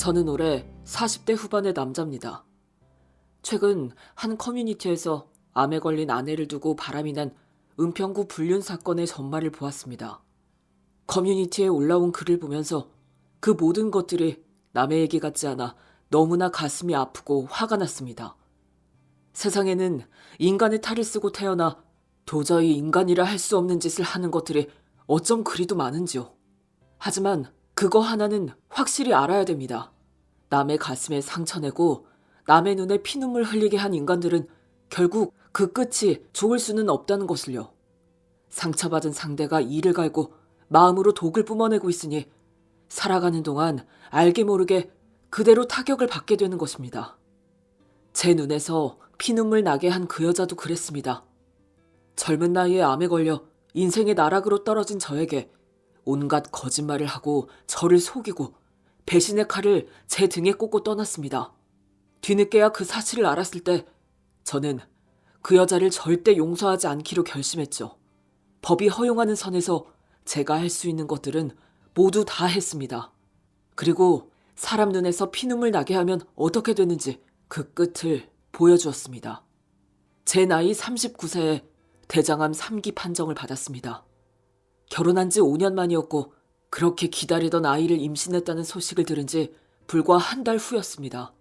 저는 올해 40대 후반의 남자입니다. 최근 한 커뮤니티에서 암에 걸린 아내를 두고 바람이 난 은평구 불륜 사건의 전말을 보았습니다. 커뮤니티에 올라온 글을 보면서 그 모든 것들이 남의 얘기 같지 않아 너무나 가슴이 아프고 화가 났습니다. 세상에는 인간의 탈을 쓰고 태어나 도저히 인간이라 할 수 없는 짓을 하는 것들이 어쩜 그리도 많은지요. 하지만 그거 하나는 확실히 알아야 됩니다. 남의 가슴에 상처내고 남의 눈에 피눈물 흘리게 한 인간들은 결국 그 끝이 좋을 수는 없다는 것을요. 상처받은 상대가 이를 갈고 마음으로 독을 뿜어내고 있으니 살아가는 동안 알게 모르게 그대로 타격을 받게 되는 것입니다. 제 눈에서 피눈물 나게 한 그 여자도 그랬습니다. 젊은 나이에 암에 걸려 인생의 나락으로 떨어진 저에게 온갖 거짓말을 하고 저를 속이고 배신의 칼을 제 등에 꽂고 떠났습니다. 뒤늦게야 그 사실을 알았을 때 저는 그 여자를 절대 용서하지 않기로 결심했죠. 법이 허용하는 선에서 제가 할 수 있는 것들은 모두 다 했습니다. 그리고 사람 눈에서 피눈물 나게 하면 어떻게 되는지 그 끝을 보여주었습니다. 제 나이 39세에 대장암 3기 판정을 받았습니다. 결혼한 지 5년 만이었고 그렇게 기다리던 아이를 임신했다는 소식을 들은 지 불과 한 달 후였습니다.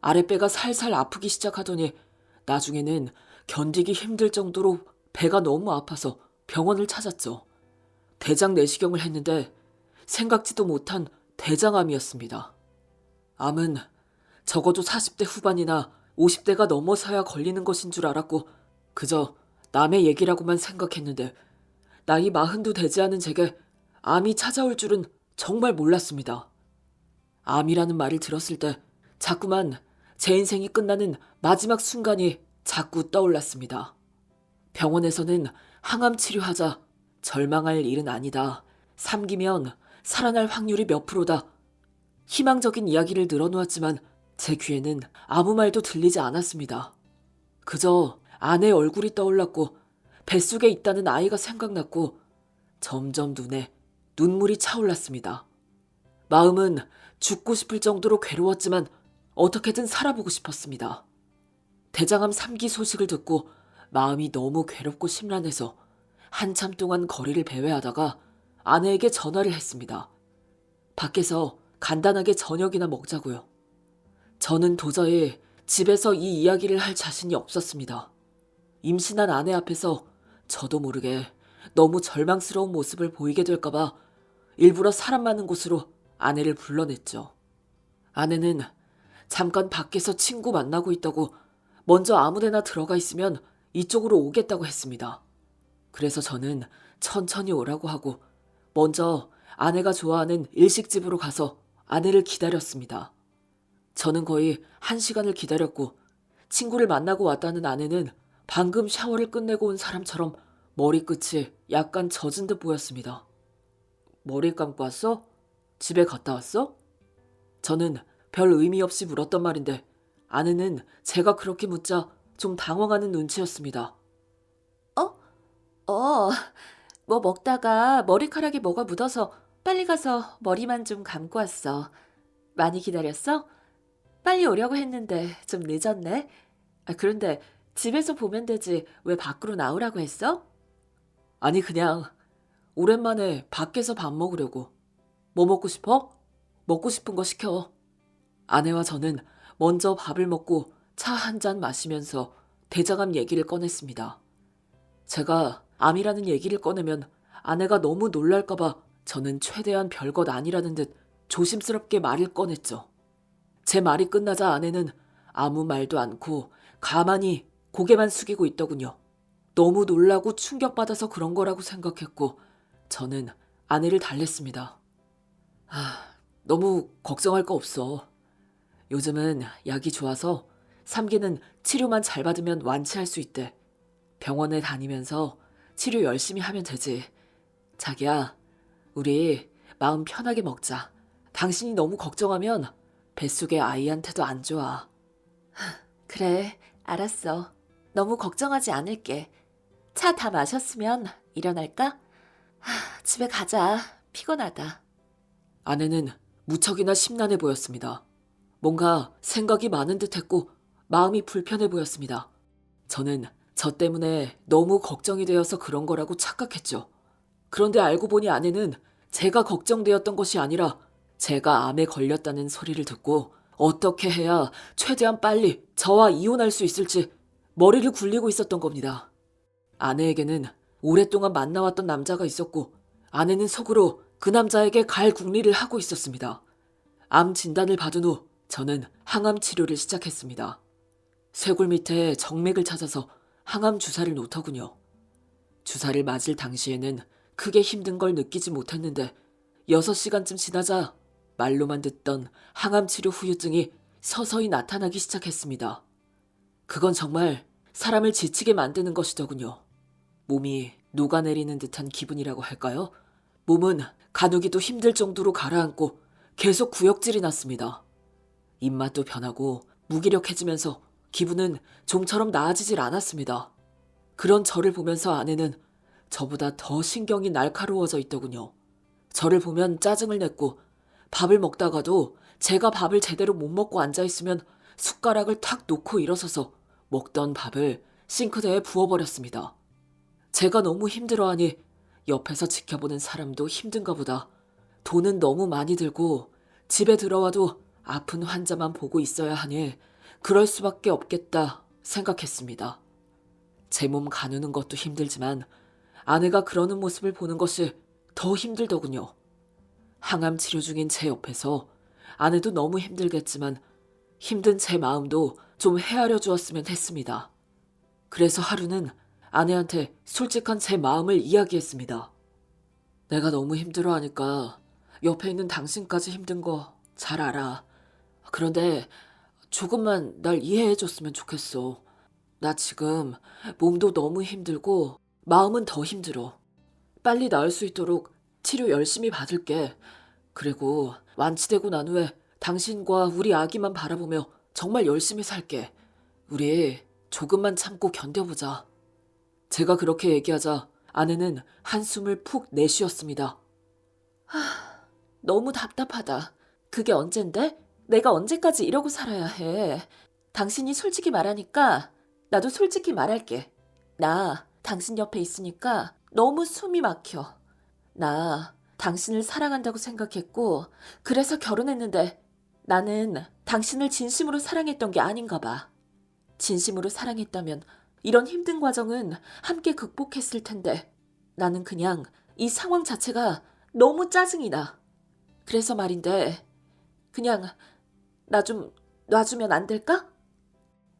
아랫배가 살살 아프기 시작하더니 나중에는 견디기 힘들 정도로 배가 너무 아파서 병원을 찾았죠. 대장 내시경을 했는데 생각지도 못한 대장암이었습니다. 암은 적어도 40대 후반이나 50대가 넘어서야 걸리는 것인 줄 알았고 그저 남의 얘기라고만 생각했는데 나이 40도 되지 않은 제게 암이 찾아올 줄은 정말 몰랐습니다. 암이라는 말을 들었을 때 자꾸만 제 인생이 끝나는 마지막 순간이 자꾸 떠올랐습니다. 병원에서는 항암 치료하자, 절망할 일은 아니다, 3기면 살아날 확률이 몇 프로다, 희망적인 이야기를 늘어놓았지만 제 귀에는 아무 말도 들리지 않았습니다. 그저 아내 얼굴이 떠올랐고 뱃속에 있다는 아이가 생각났고 점점 눈에 눈물이 차올랐습니다. 마음은 죽고 싶을 정도로 괴로웠지만 어떻게든 살아보고 싶었습니다. 대장암 3기 소식을 듣고 마음이 너무 괴롭고 심란해서 한참 동안 거리를 배회하다가 아내에게 전화를 했습니다. 밖에서 간단하게 저녁이나 먹자고요. 저는 도저히 집에서 이 이야기를 할 자신이 없었습니다. 임신한 아내 앞에서 저도 모르게 너무 절망스러운 모습을 보이게 될까봐 일부러 사람 많은 곳으로 아내를 불러냈죠. 아내는 잠깐 밖에서 친구 만나고 있다고 먼저 아무데나 들어가 있으면 이쪽으로 오겠다고 했습니다. 그래서 저는 천천히 오라고 하고 먼저 아내가 좋아하는 일식집으로 가서 아내를 기다렸습니다. 저는 거의 1시간을 기다렸고 친구를 만나고 왔다는 아내는 방금 샤워를 끝내고 온 사람처럼 머리끝이 약간 젖은 듯 보였습니다. 머리 감고 왔어? 집에 갔다 왔어? 저는 별 의미 없이 물었단 말인데 아내는 제가 그렇게 묻자 좀 당황하는 눈치였습니다. 어, 뭐 먹다가 머리카락에 뭐가 묻어서 빨리 가서 머리만 좀 감고 왔어. 많이 기다렸어? 빨리 오려고 했는데 좀 늦었네. 그런데 집에서 보면 되지 왜 밖으로 나오라고 했어? 아니 그냥 오랜만에 밖에서 밥 먹으려고. 뭐 먹고 싶어? 먹고 싶은 거 시켜. 아내와 저는 먼저 밥을 먹고 차 한 잔 마시면서 대장암 얘기를 꺼냈습니다. 제가 암이라는 얘기를 꺼내면 아내가 너무 놀랄까봐 저는 최대한 별것 아니라는 듯 조심스럽게 말을 꺼냈죠. 제 말이 끝나자 아내는 아무 말도 않고 가만히 고개만 숙이고 있더군요. 너무 놀라고 충격받아서 그런 거라고 생각했고 저는 아내를 달랬습니다. 너무 걱정할 거 없어. 요즘은 약이 좋아서 3기는 치료만 잘 받으면 완치할 수 있대. 병원에 다니면서 치료 열심히 하면 되지. 자기야, 우리 마음 편하게 먹자. 당신이 너무 걱정하면 뱃속의 아이한테도 안 좋아. 그래, 알았어. 너무 걱정하지 않을게. 차 다 마셨으면 일어날까? 집에 가자. 피곤하다. 아내는 무척이나 심란해 보였습니다. 뭔가 생각이 많은 듯했고 마음이 불편해 보였습니다. 저는 저 때문에 너무 걱정이 되어서 그런 거라고 착각했죠. 그런데 알고 보니 아내는 제가 걱정되었던 것이 아니라 제가 암에 걸렸다는 소리를 듣고 어떻게 해야 최대한 빨리 저와 이혼할 수 있을지 머리를 굴리고 있었던 겁니다. 아내에게는 오랫동안 만나왔던 남자가 있었고 아내는 속으로 그 남자에게 갈 궁리를 하고 있었습니다. 암 진단을 받은 후 저는 항암 치료를 시작했습니다. 쇄골 밑에 정맥을 찾아서 항암 주사를 놓더군요. 주사를 맞을 당시에는 크게 힘든 걸 느끼지 못했는데 6시간쯤 지나자 말로만 듣던 항암 치료 후유증이 서서히 나타나기 시작했습니다. 그건 정말 사람을 지치게 만드는 것이더군요. 몸이 녹아내리는 듯한 기분이라고 할까요? 몸은 가누기도 힘들 정도로 가라앉고 계속 구역질이 났습니다. 입맛도 변하고 무기력해지면서 기분은 좀처럼 나아지질 않았습니다. 그런 저를 보면서 아내는 저보다 더 신경이 날카로워져 있더군요. 저를 보면 짜증을 냈고 밥을 먹다가도 제가 밥을 제대로 못 먹고 앉아있으면 숟가락을 탁 놓고 일어서서 먹던 밥을 싱크대에 부어버렸습니다. 제가 너무 힘들어하니 옆에서 지켜보는 사람도 힘든가 보다. 돈은 너무 많이 들고 집에 들어와도 아픈 환자만 보고 있어야 하니 그럴 수밖에 없겠다 생각했습니다. 제 몸 가누는 것도 힘들지만 아내가 그러는 모습을 보는 것이 더 힘들더군요. 항암 치료 중인 제 옆에서 아내도 너무 힘들겠지만 힘든 제 마음도 좀 헤아려 주었으면 했습니다. 그래서 하루는 아내한테 솔직한 제 마음을 이야기했습니다. 내가 너무 힘들어하니까 옆에 있는 당신까지 힘든 거 잘 알아. 그런데 조금만 날 이해해줬으면 좋겠어. 나 지금 몸도 너무 힘들고 마음은 더 힘들어. 빨리 나을 수 있도록 치료 열심히 받을게. 그리고 완치되고 난 후에 당신과 우리 아기만 바라보며 정말 열심히 살게. 우리 조금만 참고 견뎌보자. 제가 그렇게 얘기하자 아내는 한숨을 푹 내쉬었습니다. 너무 답답하다. 그게 언젠데? 내가 언제까지 이러고 살아야 해. 당신이 솔직히 말하니까 나도 솔직히 말할게. 나 당신 옆에 있으니까 너무 숨이 막혀. 나 당신을 사랑한다고 생각했고 그래서 결혼했는데 나는 당신을 진심으로 사랑했던 게 아닌가 봐. 진심으로 사랑했다면 이런 힘든 과정은 함께 극복했을 텐데 나는 그냥 이 상황 자체가 너무 짜증이 나. 그래서 말인데 그냥 나 좀 놔주면 안 될까?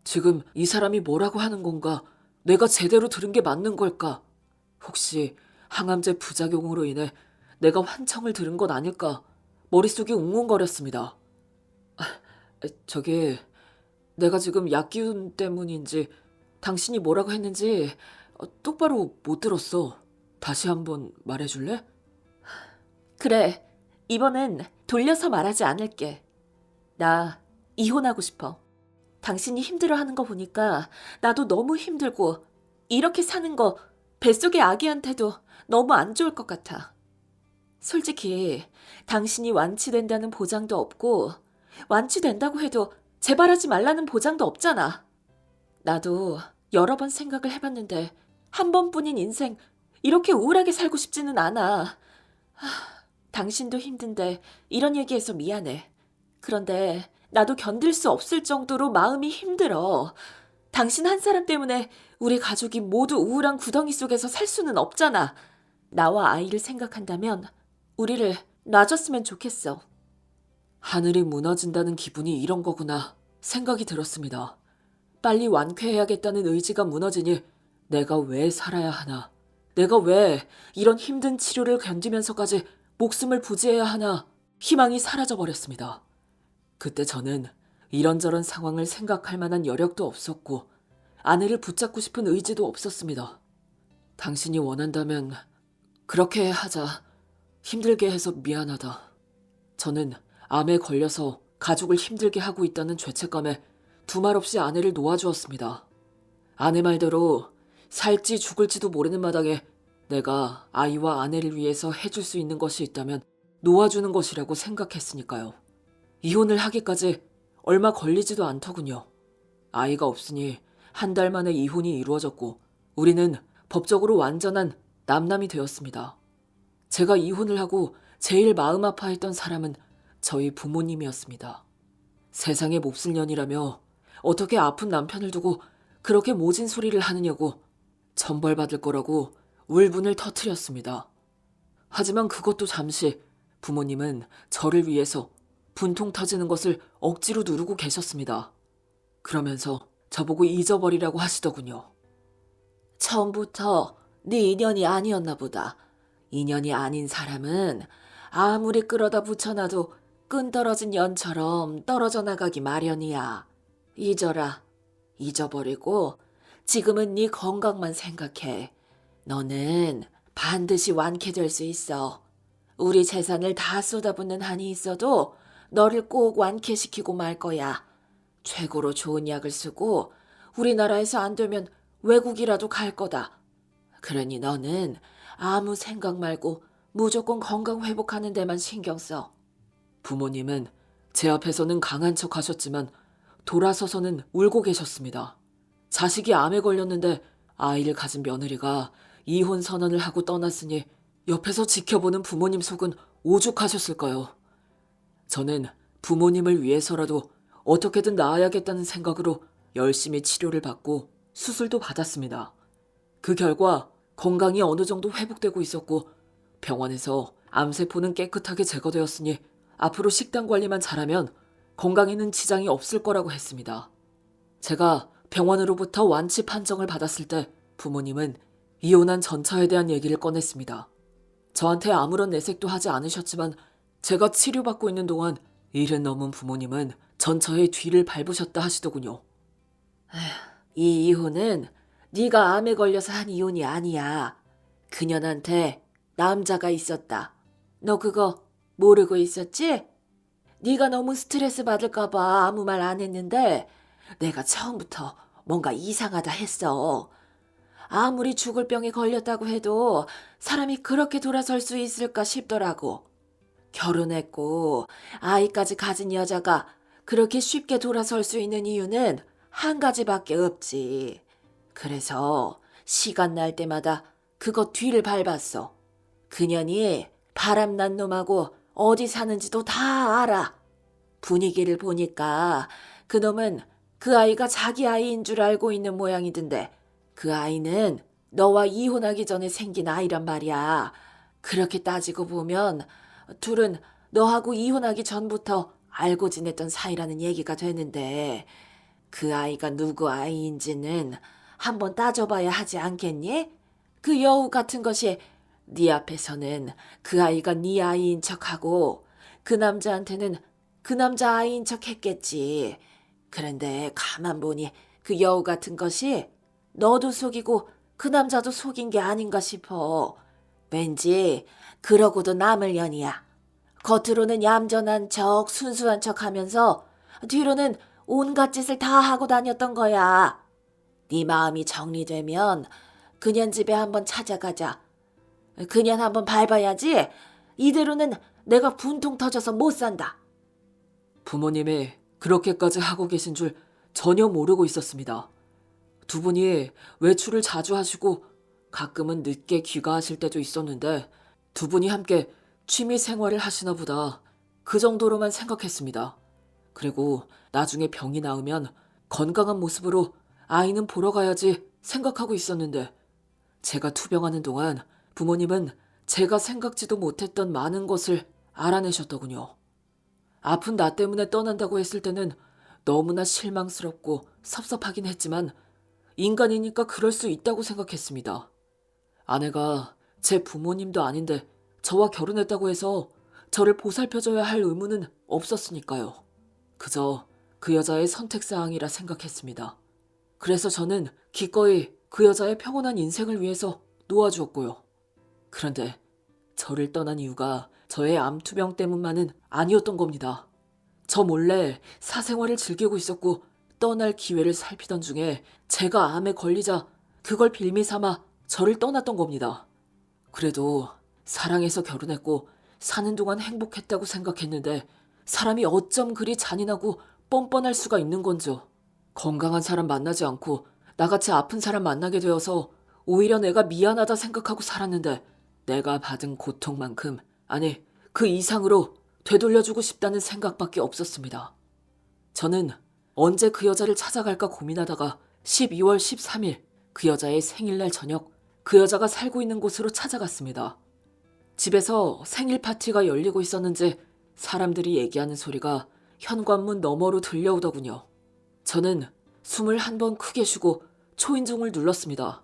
지금 이 사람이 뭐라고 하는 건가? 내가 제대로 들은 게 맞는 걸까? 혹시 항암제 부작용으로 인해 내가 환청을 들은 건 아닐까? 머릿속이 웅웅거렸습니다. 저기 내가 지금 약 기운 때문인지 당신이 뭐라고 했는지 똑바로 못 들었어. 다시 한번 말해줄래? 그래, 이번엔 돌려서 말하지 않을게. 나 이혼하고 싶어. 당신이 힘들어하는 거 보니까 나도 너무 힘들고 이렇게 사는 거 뱃속의 아기한테도 너무 안 좋을 것 같아. 솔직히 당신이 완치된다는 보장도 없고 완치된다고 해도 재발하지 말라는 보장도 없잖아. 나도 여러 번 생각을 해봤는데 한 번뿐인 인생 이렇게 우울하게 살고 싶지는 않아. 당신도 힘든데 이런 얘기해서 미안해. 그런데 나도 견딜 수 없을 정도로 마음이 힘들어. 당신 한 사람 때문에 우리 가족이 모두 우울한 구덩이 속에서 살 수는 없잖아. 나와 아이를 생각한다면 우리를 놔줬으면 좋겠어. 하늘이 무너진다는 기분이 이런 거구나 생각이 들었습니다. 빨리 완쾌해야겠다는 의지가 무너지니 내가 왜 살아야 하나? 내가 왜 이런 힘든 치료를 견디면서까지 목숨을 부지해야 하나? 희망이 사라져버렸습니다. 그때 저는 이런저런 상황을 생각할 만한 여력도 없었고 아내를 붙잡고 싶은 의지도 없었습니다. 당신이 원한다면 그렇게 하자. 힘들게 해서 미안하다. 저는 암에 걸려서 가족을 힘들게 하고 있다는 죄책감에 두말 없이 아내를 놓아주었습니다. 아내 말대로 살지 죽을지도 모르는 마당에 내가 아이와 아내를 위해서 해줄 수 있는 것이 있다면 놓아주는 것이라고 생각했으니까요. 이혼을 하기까지 얼마 걸리지도 않더군요. 아이가 없으니 한 달 만에 이혼이 이루어졌고 우리는 법적으로 완전한 남남이 되었습니다. 제가 이혼을 하고 제일 마음 아파했던 사람은 저희 부모님이었습니다. 세상에 몹쓸 년이라며 어떻게 아픈 남편을 두고 그렇게 모진 소리를 하느냐고 천벌받을 거라고 울분을 터뜨렸습니다. 하지만 그것도 잠시 부모님은 저를 위해서 분통 터지는 것을 억지로 누르고 계셨습니다. 그러면서 저보고 잊어버리라고 하시더군요. 처음부터 네 인연이 아니었나 보다. 인연이 아닌 사람은 아무리 끌어다 붙여놔도 끈 떨어진 연처럼 떨어져 나가기 마련이야. 잊어라. 잊어버리고 지금은 네 건강만 생각해. 너는 반드시 완쾌될 수 있어. 우리 재산을 다 쏟아붓는 한이 있어도 너를 꼭 완쾌시키고 말 거야. 최고로 좋은 약을 쓰고 우리나라에서 안 되면 외국이라도 갈 거다. 그러니 너는 아무 생각 말고 무조건 건강 회복하는 데만 신경 써. 부모님은 제 앞에서는 강한 척 하셨지만 돌아서서는 울고 계셨습니다. 자식이 암에 걸렸는데 아이를 가진 며느리가 이혼 선언을 하고 떠났으니 옆에서 지켜보는 부모님 속은 오죽하셨을까요? 저는 부모님을 위해서라도 어떻게든 나아야겠다는 생각으로 열심히 치료를 받고 수술도 받았습니다. 그 결과 건강이 어느 정도 회복되고 있었고 병원에서 암세포는 깨끗하게 제거되었으니 앞으로 식단 관리만 잘하면 건강에는 지장이 없을 거라고 했습니다. 제가 병원으로부터 완치 판정을 받았을 때 부모님은 이혼한 전처에 대한 얘기를 꺼냈습니다. 저한테 아무런 내색도 하지 않으셨지만 제가 치료받고 있는 동안 일은 넘은 부모님은 전처의 뒤를 밟으셨다 하시더군요. 이 이혼은 네가 암에 걸려서 한 이혼이 아니야. 그년한테 남자가 있었다. 너 그거 모르고 있었지? 네가 너무 스트레스 받을까 봐 아무 말 안 했는데 내가 처음부터 뭔가 이상하다 했어. 아무리 죽을 병에 걸렸다고 해도 사람이 그렇게 돌아설 수 있을까 싶더라고. 결혼했고 아이까지 가진 여자가 그렇게 쉽게 돌아설 수 있는 이유는 한 가지밖에 없지. 그래서 시간 날 때마다 그거 뒤를 밟았어. 그년이 바람난 놈하고 어디 사는지도 다 알아. 분위기를 보니까 그놈은 그 아이가 자기 아이인 줄 알고 있는 모양이던데 그 아이는 너와 이혼하기 전에 생긴 아이란 말이야. 그렇게 따지고 보면 둘은 너하고 이혼하기 전부터 알고 지냈던 사이라는 얘기가 되는데 그 아이가 누구 아이인지는 한번 따져봐야 하지 않겠니? 그 여우 같은 것이 네 앞에서는 그 아이가 네 아이인 척하고 그 남자한테는 그 남자 아이인 척 했겠지. 그런데 가만 보니 그 여우 같은 것이 너도 속이고 그 남자도 속인 게 아닌가 싶어. 왠지 그러고도 남을 년이야. 겉으로는 얌전한 척 순수한 척 하면서 뒤로는 온갖 짓을 다 하고 다녔던 거야. 네 마음이 정리되면 그년 집에 한번 찾아가자. 그년 한번 밟아야지. 이대로는 내가 분통 터져서 못 산다. 부모님이 그렇게까지 하고 계신 줄 전혀 모르고 있었습니다. 두 분이 외출을 자주 하시고 가끔은 늦게 귀가하실 때도 있었는데 두 분이 함께 취미 생활을 하시나 보다 그 정도로만 생각했습니다. 그리고 나중에 병이 나으면 건강한 모습으로 아이는 보러 가야지 생각하고 있었는데 제가 투병하는 동안 부모님은 제가 생각지도 못했던 많은 것을 알아내셨더군요. 아픈 나 때문에 떠난다고 했을 때는 너무나 실망스럽고 섭섭하긴 했지만 인간이니까 그럴 수 있다고 생각했습니다. 아내가 제 부모님도 아닌데 저와 결혼했다고 해서 저를 보살펴줘야 할 의무는 없었으니까요. 그저 그 여자의 선택사항이라 생각했습니다. 그래서 저는 기꺼이 그 여자의 평온한 인생을 위해서 놓아주었고요. 그런데 저를 떠난 이유가 저의 암투병 때문만은 아니었던 겁니다. 저 몰래 사생활을 즐기고 있었고 떠날 기회를 살피던 중에 제가 암에 걸리자 그걸 빌미 삼아 저를 떠났던 겁니다. 그래도 사랑해서 결혼했고 사는 동안 행복했다고 생각했는데 사람이 어쩜 그리 잔인하고 뻔뻔할 수가 있는 건죠. 건강한 사람 만나지 않고 나같이 아픈 사람 만나게 되어서 오히려 내가 미안하다 생각하고 살았는데 내가 받은 고통만큼, 아니 그 이상으로 되돌려주고 싶다는 생각밖에 없었습니다. 저는 언제 그 여자를 찾아갈까 고민하다가 12월 13일 그 여자의 생일날 저녁 그 여자가 살고 있는 곳으로 찾아갔습니다. 집에서 생일 파티가 열리고 있었는지 사람들이 얘기하는 소리가 현관문 너머로 들려오더군요. 저는 숨을 한 번 크게 쉬고 초인종을 눌렀습니다.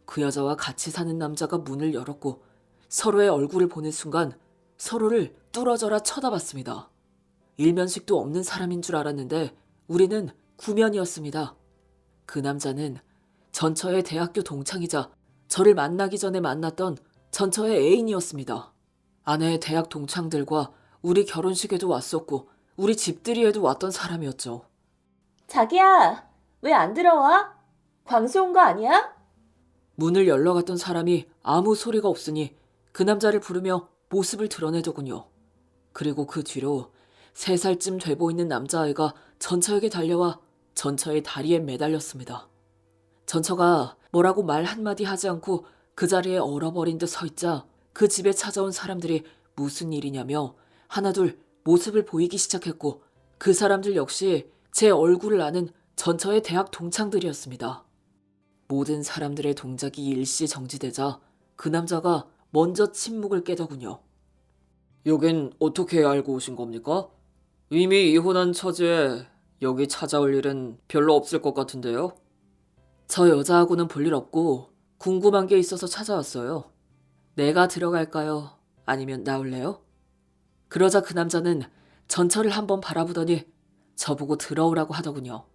그 여자와 같이 사는 남자가 문을 열었고 서로의 얼굴을 보는 순간 서로를 뚫어져라 쳐다봤습니다. 일면식도 없는 사람인 줄 알았는데 우리는 구면이었습니다. 그 남자는 전처의 대학교 동창이자 저를 만나기 전에 만났던 전처의 애인이었습니다. 아내의 대학 동창들과 우리 결혼식에도 왔었고 우리 집들이에도 왔던 사람이었죠. 자기야, 왜 안 들어와? 광수 온 거 아니야? 문을 열러 갔던 사람이 아무 소리가 없으니 그 남자를 부르며 모습을 드러내더군요. 그리고 그 뒤로 3살쯤 돼 보이는 남자아이가 전처에게 달려와 전처의 다리에 매달렸습니다. 전처가 뭐라고 말 한마디 하지 않고 그 자리에 얼어버린 듯 서 있자 그 집에 찾아온 사람들이 무슨 일이냐며 하나둘 모습을 보이기 시작했고 그 사람들 역시 제 얼굴을 아는 전처의 대학 동창들이었습니다. 모든 사람들의 동작이 일시 정지되자 그 남자가 먼저 침묵을 깨더군요. 여긴 어떻게 알고 오신 겁니까? 이미 이혼한 처지에 여기 찾아올 일은 별로 없을 것 같은데요. 저 여자하고는 볼 일 없고 궁금한 게 있어서 찾아왔어요. 내가 들어갈까요? 아니면 나올래요? 그러자 그 남자는 전처를 한번 바라보더니 저보고 들어오라고 하더군요.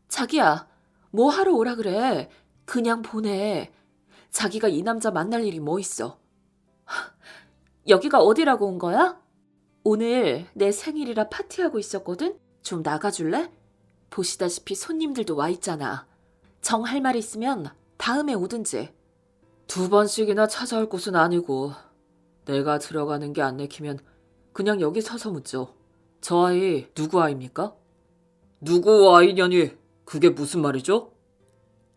자기야, 뭐 하러 오라 그래? 그냥 보내. 자기가 이 남자 만날 일이 뭐 있어? 여기가 어디라고 온 거야? 오늘 내 생일이라 파티하고 있었거든? 좀 나가줄래? 보시다시피 손님들도 와 있잖아. 정할 말 있으면 다음에 오든지. 2번씩이나 찾아올 곳은 아니고 내가 들어가는 게 안 내키면 그냥 여기 서서 묻죠. 저 아이 누구 아이입니까? 누구 아이냐니 그게 무슨 말이죠?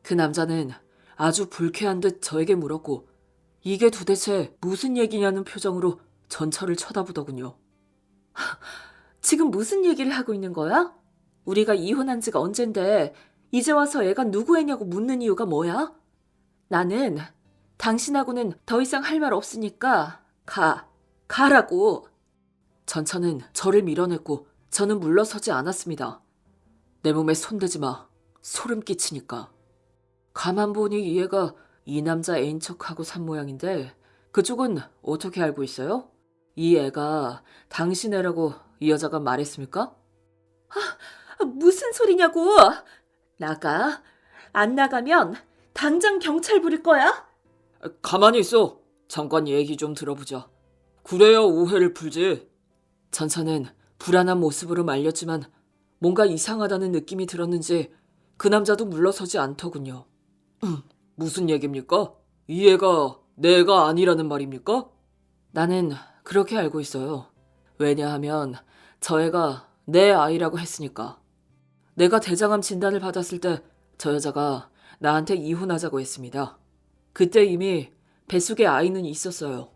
그 남자는 아주 불쾌한 듯 저에게 물었고 이게 도대체 무슨 얘기냐는 표정으로 전처를 쳐다보더군요. 지금 무슨 얘기를 하고 있는 거야? 우리가 이혼한 지가 언젠데 이제 와서 애가 누구 애냐고 묻는 이유가 뭐야? 나는 당신하고는 더 이상 할 말 없으니까 가라고. 전처는 저를 밀어냈고 저는 물러서지 않았습니다. 내 몸에 손대지 마. 소름 끼치니까. 가만 보니 이 애가 이 남자 애인 척하고 산 모양인데 그쪽은 어떻게 알고 있어요? 이 애가 당신 애라고 이 여자가 말했습니까? 무슨 소리냐고! 나가. 안 나가면 당장 경찰 부를 거야? 가만히 있어. 잠깐 얘기 좀 들어보자. 그래야 오해를 풀지. 전처는 불안한 모습으로 말렸지만 뭔가 이상하다는 느낌이 들었는지 그 남자도 물러서지 않더군요. 무슨 얘기입니까? 이 애가 내가 아니라는 말입니까? 나는 그렇게 알고 있어요. 왜냐하면 저 애가 내 아이라고 했으니까. 내가 대장암 진단을 받았을 때 저 여자가 나한테 이혼하자고 했습니다. 그때 이미 뱃속에 아이는 있었어요.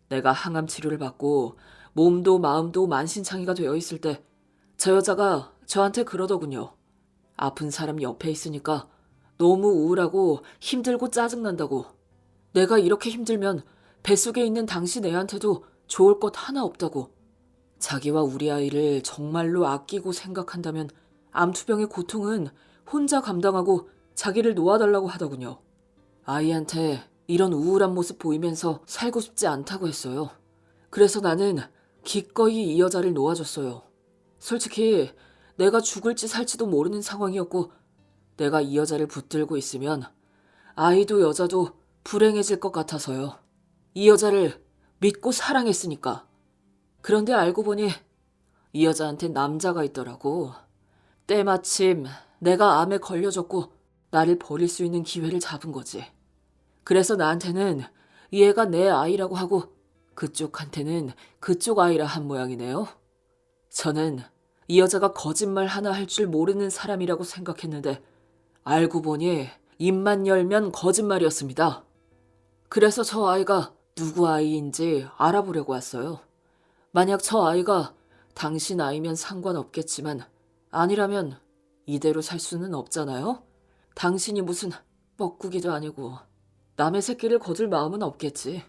내가 항암 치료를 받고 몸도 마음도 만신창이가 되어 있을 때 저 여자가 저한테 그러더군요. 아픈 사람 옆에 있으니까 너무 우울하고 힘들고 짜증난다고. 내가 이렇게 힘들면 뱃속에 있는 당신 애한테도 좋을 것 하나 없다고. 자기와 우리 아이를 정말로 아끼고 생각한다면 암투병의 고통은 혼자 감당하고 자기를 놓아달라고 하더군요. 아이한테 이런 우울한 모습 보이면서 살고 싶지 않다고 했어요. 그래서 나는 기꺼이 이 여자를 놓아줬어요. 솔직히 내가 죽을지 살지도 모르는 상황이었고 내가 이 여자를 붙들고 있으면 아이도 여자도 불행해질 것 같아서요. 이 여자를 믿고 사랑했으니까. 그런데 알고 보니 이 여자한테 남자가 있더라고. 때마침 내가 암에 걸려졌고 나를 버릴 수 있는 기회를 잡은 거지. 그래서 나한테는 이 애가 내 아이라고 하고 그쪽한테는 그쪽 아이라 한 모양이네요. 저는 이 여자가 거짓말 하나 할 줄 모르는 사람이라고 생각했는데 알고 보니 입만 열면 거짓말이었습니다. 그래서 저 아이가 누구 아이인지 알아보려고 왔어요. 만약 저 아이가 당신 아이면 상관없겠지만 아니라면 이대로 살 수는 없잖아요? 당신이 무슨 뻐꾸기도 아니고 남의 새끼를 거둘 마음은 없겠지.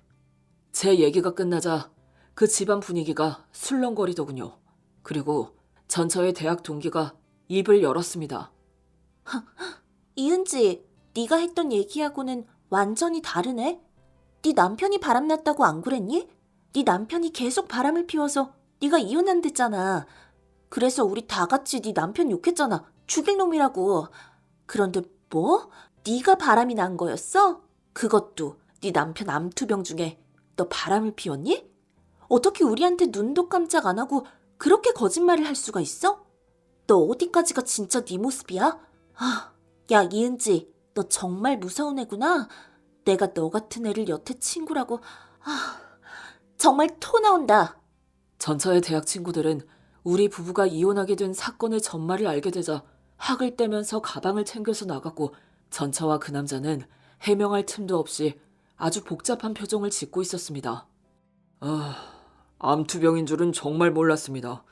제 얘기가 끝나자 그 집안 분위기가 술렁거리더군요. 그리고 전처의 대학 동기가 입을 열었습니다. 이은지, 네가 했던 얘기하고는 완전히 다르네. 네 남편이 바람났다고 안 그랬니? 네 남편이 계속 바람을 피워서 네가 이혼한댔잖아. 그래서 우리 다 같이 네 남편 욕했잖아. 죽일 놈이라고. 그런데 뭐? 네가 바람이 난 거였어? 그것도 네 남편 암투병 중에 너 바람을 피웠니? 어떻게 우리한테 눈도 깜짝 안 하고 그렇게 거짓말을 할 수가 있어? 너 어디까지가 진짜 네 모습이야? 아, 야 이은지, 너 정말 무서운 애구나. 내가 너 같은 애를 여태 친구라고. 정말 토 나온다. 전처의 대학 친구들은 우리 부부가 이혼하게 된 사건의 전말을 알게 되자 학을 떼면서 가방을 챙겨서 나갔고 전처와 그 남자는 해명할 틈도 없이 아주 복잡한 표정을 짓고 있었습니다. 암투병인 줄은 정말 몰랐습니다.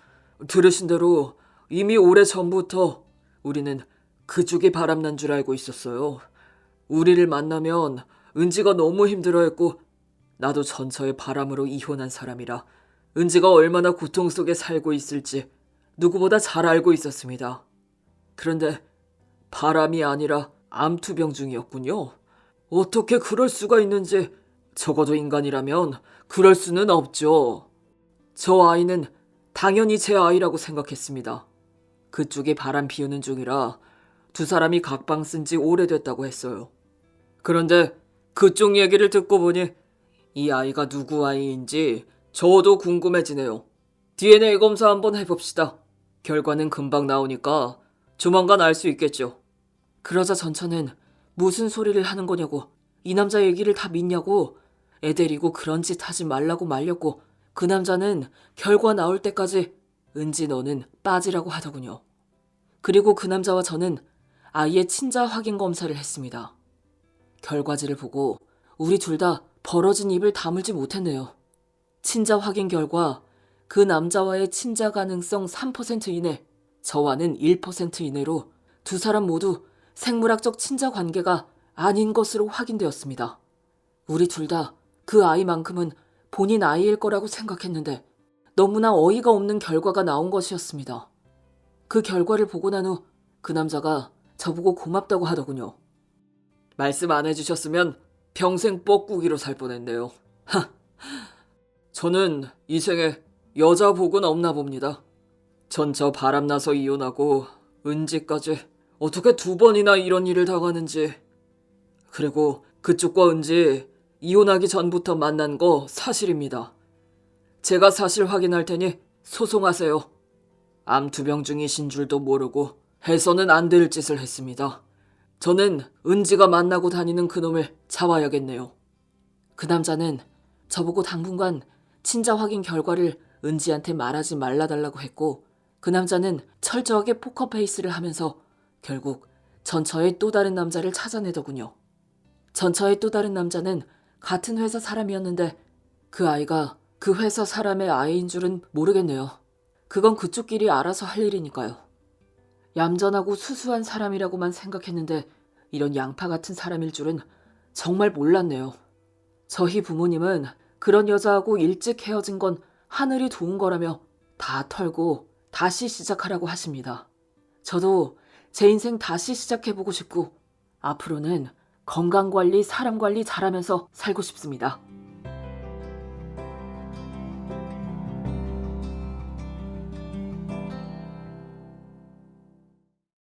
들으신 대로 이미 오래 전부터 우리는 그쪽이 바람난 줄 알고 있었어요. 우리를 만나면 은지가 너무 힘들어했고 나도 전처의 바람으로 이혼한 사람이라 은지가 얼마나 고통 속에 살고 있을지 누구보다 잘 알고 있었습니다. 그런데 바람이 아니라 암투병 중이었군요. 어떻게 그럴 수가 있는지 적어도 인간이라면 그럴 수는 없죠. 저 아이는 당연히 제 아이라고 생각했습니다. 그쪽이 바람 피우는 중이라 두 사람이 각방 쓴 지 오래됐다고 했어요. 그런데 그쪽 얘기를 듣고 보니 이 아이가 누구 아이인지 저도 궁금해지네요. DNA 검사 한번 해봅시다. 결과는 금방 나오니까 조만간 알 수 있겠죠. 그러자 전처는 무슨 소리를 하는 거냐고, 이 남자 얘기를 다 믿냐고, 애 데리고 그런 짓 하지 말라고 말렸고 그 남자는 결과 나올 때까지 은지 너는 빠지라고 하더군요. 그리고 그 남자와 저는 아이의 친자 확인 검사를 했습니다. 결과지를 보고 우리 둘 다 벌어진 입을 다물지 못했네요. 친자 확인 결과 그 남자와의 친자 가능성 3% 이내, 저와는 1% 이내로 두 사람 모두 생물학적 친자 관계가 아닌 것으로 확인되었습니다. 우리 둘 다 그 아이만큼은 본인 아이일 거라고 생각했는데 너무나 어이가 없는 결과가 나온 것이었습니다. 그 결과를 보고 난 후 그 남자가 저보고 고맙다고 하더군요. 말씀 안 해주셨으면 평생 뻐꾸기로 살 뻔했네요. 저는 이 생에 여자 복은 없나 봅니다. 전 저 바람나서 이혼하고 은지까지 어떻게 두 번이나 이런 일을 당하는지. 그리고 그쪽과 은지 이혼하기 전부터 만난 거 사실입니다. 제가 사실 확인할 테니 소송하세요. 암투병 중이신 줄도 모르고 해서는 안 될 짓을 했습니다. 저는 은지가 만나고 다니는 그놈을 잡아야겠네요. 그 남자는 저보고 당분간 친자 확인 결과를 은지한테 말하지 말라달라고 했고 그 남자는 철저하게 포커페이스를 하면서 결국 전처의 또 다른 남자를 찾아내더군요. 전처의 또 다른 남자는 같은 회사 사람이었는데 그 아이가 그 회사 사람의 아이인 줄은 모르겠네요. 그건 그쪽끼리 알아서 할 일이니까요. 얌전하고 수수한 사람이라고만 생각했는데 이런 양파 같은 사람일 줄은 정말 몰랐네요. 저희 부모님은 그런 여자하고 일찍 헤어진 건 하늘이 도운 거라며 다 털고 다시 시작하라고 하십니다. 저도 제 인생 다시 시작해보고 싶고 앞으로는 건강관리, 사람관리 잘하면서 살고 싶습니다.